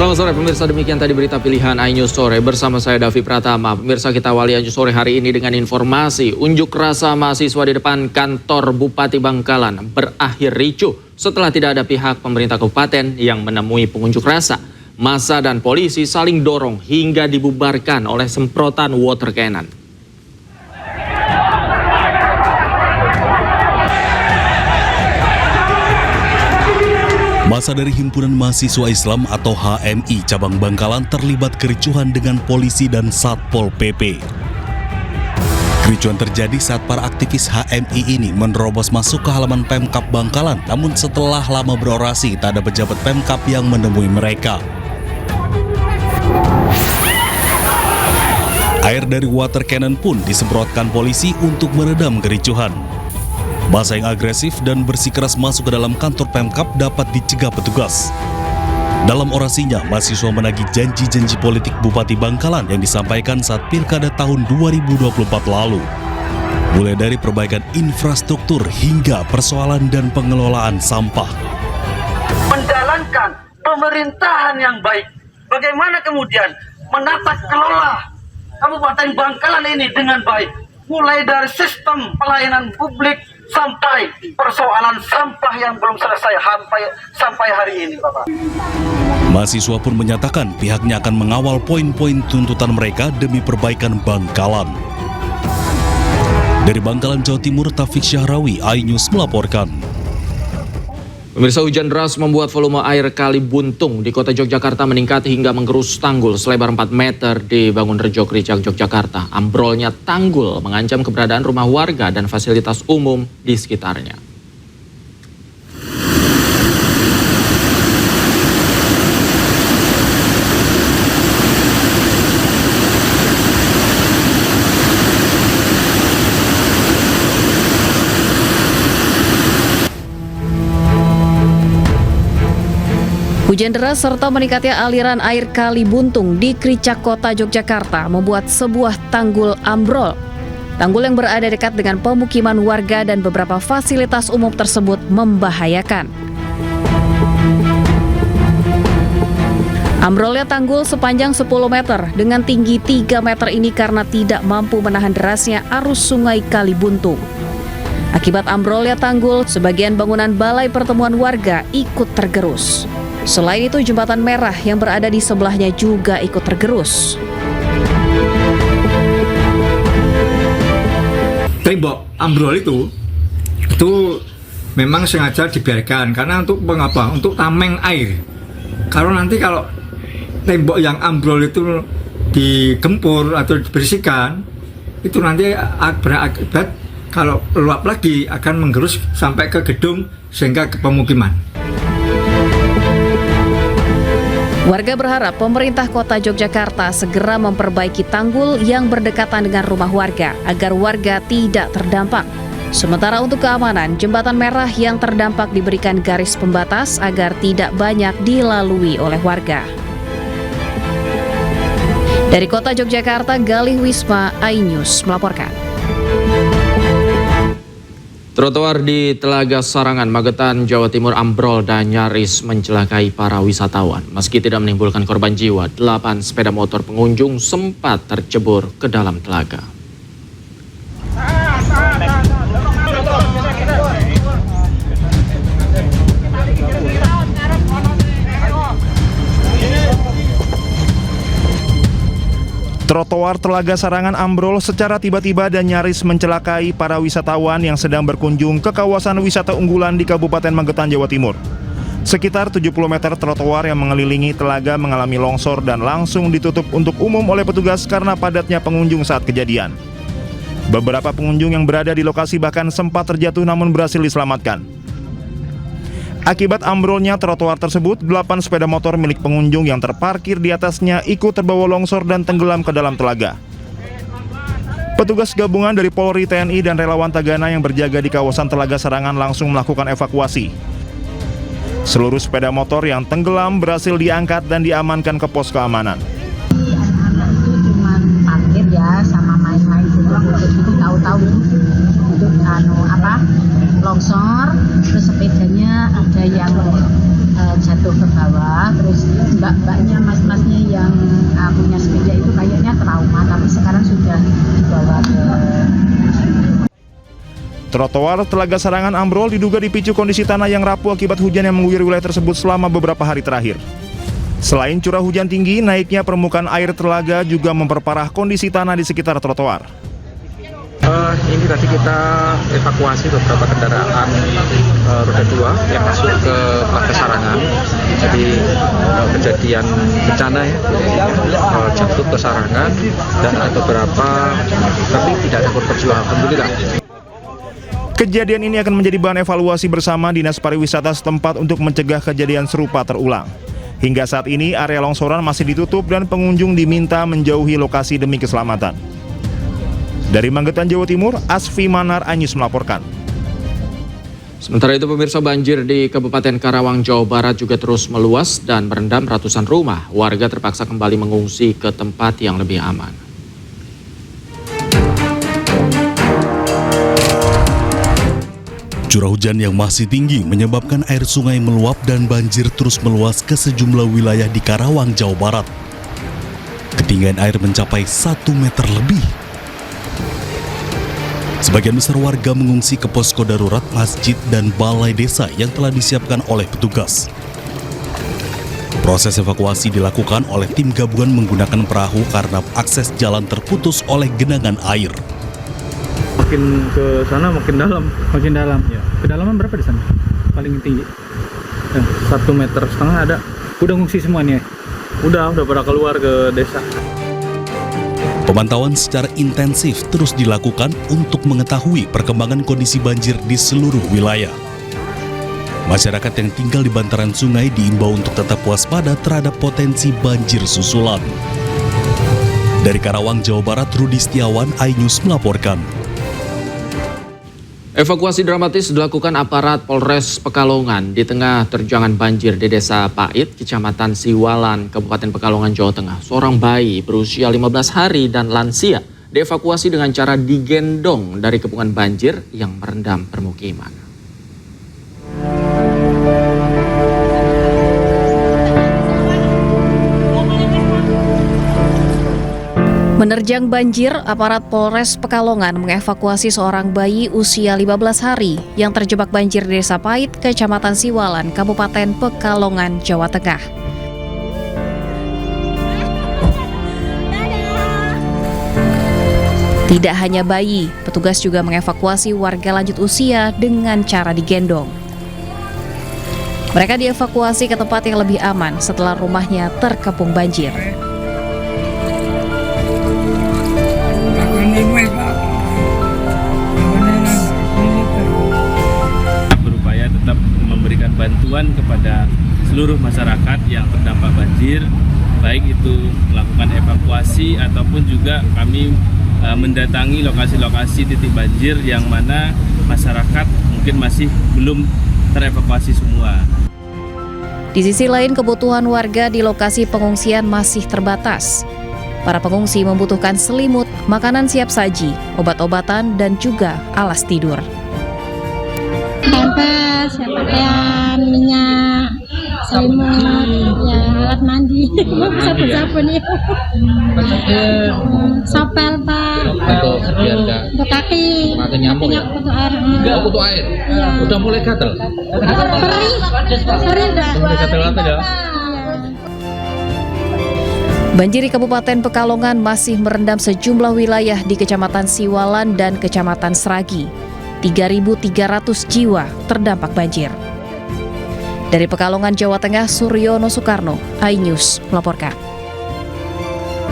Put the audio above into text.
Selamat sore pemirsa, demikian tadi berita pilihan iNews Sore bersama saya Davi Pratama. Pemirsa, kita awali iNews Sore hari ini dengan informasi unjuk rasa mahasiswa di depan kantor Bupati Bangkalan berakhir ricuh setelah tidak ada pihak pemerintah kabupaten yang menemui pengunjuk rasa. Massa dan polisi saling dorong hingga dibubarkan oleh semprotan water cannon. Massa dari Himpunan Mahasiswa Islam atau HMI Cabang Bangkalan terlibat kericuhan dengan polisi dan Satpol PP. Kericuhan terjadi saat para aktivis HMI ini menerobos masuk ke halaman Pemkab Bangkalan, namun setelah lama berorasi tak ada pejabat Pemkab yang menemui mereka. Air dari water cannon pun disemprotkan polisi untuk meredam kericuhan. Massa yang agresif dan bersikeras masuk ke dalam kantor Pemkab dapat dicegah petugas. Dalam orasinya, mahasiswa menagih janji-janji politik Bupati Bangkalan yang disampaikan saat Pilkada tahun 2024 lalu. Mulai dari perbaikan infrastruktur hingga persoalan dan pengelolaan sampah. Menjalankan pemerintahan yang baik. Bagaimana kemudian menata kelola Kabupaten Bangkalan ini dengan baik. Mulai dari sistem pelayanan publik sampai persoalan sampah yang belum selesai sampai hari ini, Bapak. Mahasiswa pun menyatakan pihaknya akan mengawal poin-poin tuntutan mereka demi perbaikan Bangkalan. Dari Bangkalan, Jawa Timur, Taufik Syahrawi, iNews melaporkan. Pemirsa, hujan deras membuat volume air Kali Buntung di kota Yogyakarta meningkat hingga menggerus tanggul selebar 4 meter di Bangunrejo, Kricak, Yogyakarta. Ambrolnya tanggul mengancam keberadaan rumah warga dan fasilitas umum di sekitarnya. Hujan deras serta meningkatnya aliran air Kali Buntung di Kricak, kota Yogyakarta membuat sebuah tanggul ambrol. Tanggul yang berada dekat dengan pemukiman warga dan beberapa fasilitas umum tersebut membahayakan. Ambrolnya tanggul sepanjang 10 meter dengan tinggi 3 meter ini karena tidak mampu menahan derasnya arus sungai Kali Buntung. Akibat ambrolnya tanggul, sebagian bangunan balai pertemuan warga ikut tergerus. Selain itu, jembatan merah yang berada di sebelahnya juga ikut tergerus. Tembok ambrol itu memang sengaja dibiarkan karena untuk mengapa? Untuk tameng air. Kalau tembok yang ambrol itu digempur atau dibersihkan, itu nanti berakibat kalau luap lagi akan menggerus sampai ke gedung sehingga ke pemukiman. Warga berharap pemerintah kota Yogyakarta segera memperbaiki tanggul yang berdekatan dengan rumah warga agar warga tidak terdampak. Sementara untuk keamanan, jembatan merah yang terdampak diberikan garis pembatas agar tidak banyak dilalui oleh warga. Dari kota Yogyakarta, Galih Wisma, iNews melaporkan. Trotoar di Telaga Sarangan, Magetan, Jawa Timur ambrol dan nyaris mencelakai para wisatawan. Meski tidak menimbulkan korban jiwa, 8 sepeda motor pengunjung sempat tercebur ke dalam telaga. Trotoar Telaga Sarangan ambrol secara tiba-tiba dan nyaris mencelakai para wisatawan yang sedang berkunjung ke kawasan wisata unggulan di Kabupaten Magetan, Jawa Timur. Sekitar 70 meter trotoar yang mengelilingi telaga mengalami longsor dan langsung ditutup untuk umum oleh petugas karena padatnya pengunjung saat kejadian. Beberapa pengunjung yang berada di lokasi bahkan sempat terjatuh namun berhasil diselamatkan. Akibat ambrolnya trotoar tersebut, 8 sepeda motor milik pengunjung yang terparkir di atasnya ikut terbawa longsor dan tenggelam ke dalam telaga. Petugas gabungan dari Polri, TNI, dan relawan Tagana yang berjaga di kawasan Telaga Sarangan langsung melakukan evakuasi. Seluruh sepeda motor yang tenggelam berhasil diangkat dan diamankan ke pos keamanan. Anak-anak itu cuma parkir ya, sama main-main doang. Jadi tahu-tahu itu longsor, terus sepedanya ada yang jatuh ke bawah, terus mbak-mbaknya Trotoar Telaga Sarangan ambrol diduga dipicu kondisi tanah yang rapuh akibat hujan yang mengguyur wilayah tersebut selama beberapa hari terakhir. Selain curah hujan tinggi, naiknya permukaan air telaga juga memperparah kondisi tanah di sekitar trotoar. Ini tadi kita evakuasi beberapa kendaraan roda 2 yang masuk ke Telaga Sarangan. Jadi kejadian bencana ya, jatuh ke Sarangan dan ada beberapa, tapi tidak ada korban jiwa, alhamdulillah. Kejadian ini akan menjadi bahan evaluasi bersama Dinas Pariwisata setempat untuk mencegah kejadian serupa terulang. Hingga saat ini area longsoran masih ditutup dan pengunjung diminta menjauhi lokasi demi keselamatan. Dari Magetan, Jawa Timur, Asfi Manar, iNews melaporkan. Sementara itu pemirsa, banjir di Kabupaten Karawang, Jawa Barat juga terus meluas dan merendam ratusan rumah. Warga terpaksa kembali mengungsi ke tempat yang lebih aman. Curah hujan yang masih tinggi menyebabkan air sungai meluap dan banjir terus meluas ke sejumlah wilayah di Karawang, Jawa Barat. Ketinggian air mencapai 1 meter lebih. Sebagian besar warga mengungsi ke posko darurat masjid dan balai desa yang telah disiapkan oleh petugas. Proses evakuasi dilakukan oleh tim gabungan menggunakan perahu karena akses jalan terputus oleh genangan air. Makin ke sana makin dalam. Makin dalam. Ya. Kedalaman berapa di sana? Paling tinggi. 1,5 meter ada. Udah ngungsi semuanya. Udah pada keluar ke desa. Pemantauan secara intensif terus dilakukan untuk mengetahui perkembangan kondisi banjir di seluruh wilayah. Masyarakat yang tinggal di bantaran sungai diimbau untuk tetap waspada terhadap potensi banjir susulan. Dari Karawang, Jawa Barat, Rudi Setiawan, iNews melaporkan. Evakuasi dramatis dilakukan aparat Polres Pekalongan di tengah terjangan banjir di Desa Pait, Kecamatan Siwalan, Kabupaten Pekalongan, Jawa Tengah. Seorang bayi berusia 15 hari dan lansia dievakuasi dengan cara digendong dari kepungan banjir yang merendam permukiman. Menerjang banjir, aparat Polres Pekalongan mengevakuasi seorang bayi usia 15 hari yang terjebak banjir di Desa Pait, Kecamatan Siwalan, Kabupaten Pekalongan, Jawa Tengah. Tidak hanya bayi, petugas juga mengevakuasi warga lanjut usia dengan cara digendong. Mereka dievakuasi ke tempat yang lebih aman setelah rumahnya terkepung banjir. Berupaya tetap memberikan bantuan kepada seluruh masyarakat yang terdampak banjir, baik itu melakukan evakuasi ataupun juga kami mendatangi lokasi-lokasi titik banjir yang mana masyarakat mungkin masih belum terevakuasi semua. Di sisi lain, kebutuhan warga di lokasi pengungsian masih terbatas. Para pengungsi membutuhkan selimut, makanan siap saji, obat-obatan, dan juga alas tidur. Pampers, pakaian, minyak, selimut, ya alat mandi, sabun-sabun ya. Sopel Pak. Untuk kaki. Mati nyamuk ya? Untuk air. Untuk air? Iya. Udah mulai gatal? Perih dah. Mulai gatal-gatal ya? Banjir di Kabupaten Pekalongan masih merendam sejumlah wilayah di Kecamatan Siwalan dan Kecamatan Sragi. 3.300 jiwa terdampak banjir. Dari Pekalongan, Jawa Tengah, Suryono Soekarno, iNews melaporkan.